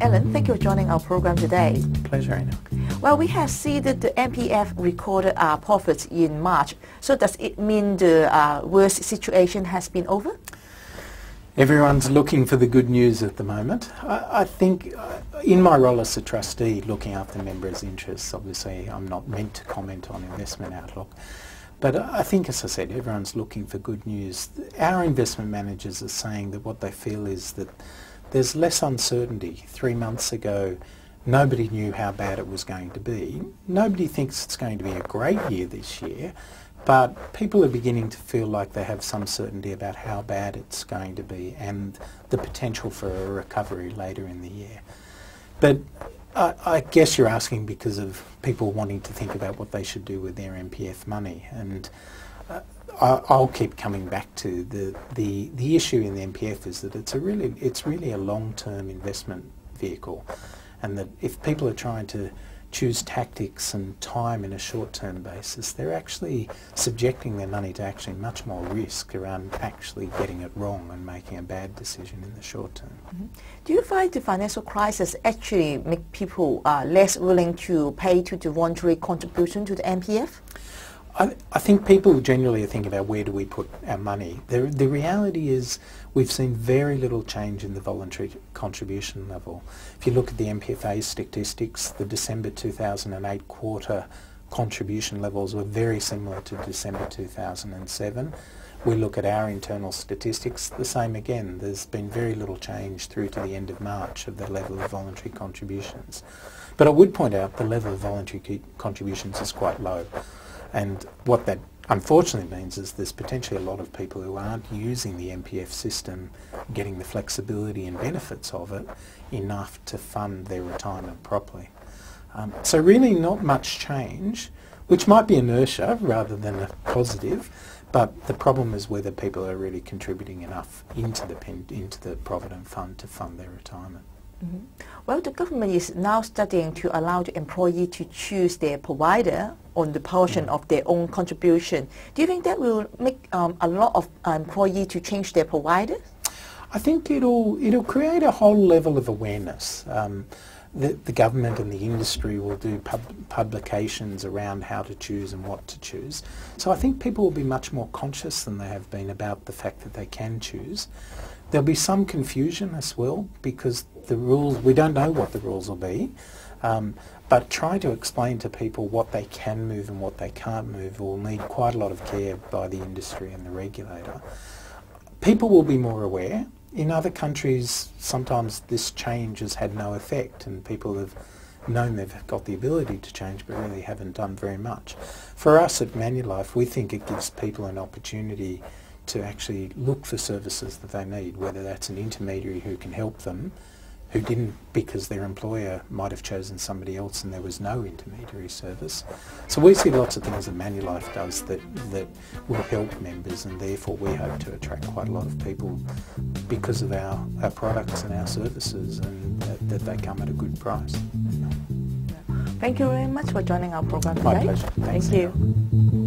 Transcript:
Alan, thank you for joining our program today. Pleasure, Enoch. Well, we have seen that the MPF recorded profits in March. So does it mean the worst situation has been over? Everyone's looking for the good news at the moment. I think in my role as a trustee looking after members' interests, obviously I'm not meant to comment on investment outlook. But I think, as I said, everyone's looking for good news. Our investment managers are saying that what they feel is that there's less uncertainty. 3 months ago, nobody knew how bad it was going to be. Nobody thinks it's going to be a great year this year, but people are beginning to feel like they have some certainty about how bad it's going to be and the potential for a recovery later in the year. But I guess you're asking because of people wanting to think about what they should do with their MPF money, and I'll keep coming back to the issue in the MPF is that it's really a long-term investment vehicle, and that if people are trying to choose tactics and time in a short-term basis, they're actually subjecting their money to actually much more risk around actually getting it wrong and making a bad decision in the short term. Mm-hmm. Do you find the financial crisis actually make people less willing to pay to the voluntary contribution to the MPF? I think people generally are thinking about where do we put our money. The reality is we've seen very little change in the voluntary contribution level. If you look at the MPFA statistics, the December 2008 quarter contribution levels were very similar to December 2007. We look at our internal statistics, the same again. There's been very little change through to the end of March of the level of voluntary contributions. But I would point out the level of voluntary contributions is quite low. And what that unfortunately means is there's potentially a lot of people who aren't using the MPF system, getting the flexibility and benefits of it enough to fund their retirement properly. So really not much change, which might be inertia rather than a positive, but the problem is whether people are really contributing enough into the Provident Fund to fund their retirement. Mm-hmm. Well, the government is now studying to allow the employee to choose their provider on the portion of their own contribution. Do you think that will make a lot of employees to change their provider? I think it'll create a whole level of awareness. The government and the industry will do publications around how to choose and what to choose. So I think people will be much more conscious than they have been about the fact that they can choose. There'll be some confusion as well because the rules, we don't know what the rules will be, but trying to explain to people what they can move and what they can't move will need quite a lot of care by the industry and the regulator. People will be more aware. In other countries, sometimes this change has had no effect and people have known they've got the ability to change but really haven't done very much. For us at Manulife, we think it gives people an opportunity to actually look for services that they need, whether that's an intermediary who can help them, who didn't because their employer might have chosen somebody else and there was no intermediary service. So we see lots of things that Manulife does that will help members, and therefore we hope to attract quite a lot of people because of our products and our services, and that they come at a good price. Thank you very much for joining our program today. My pleasure. Thanks. Thank you.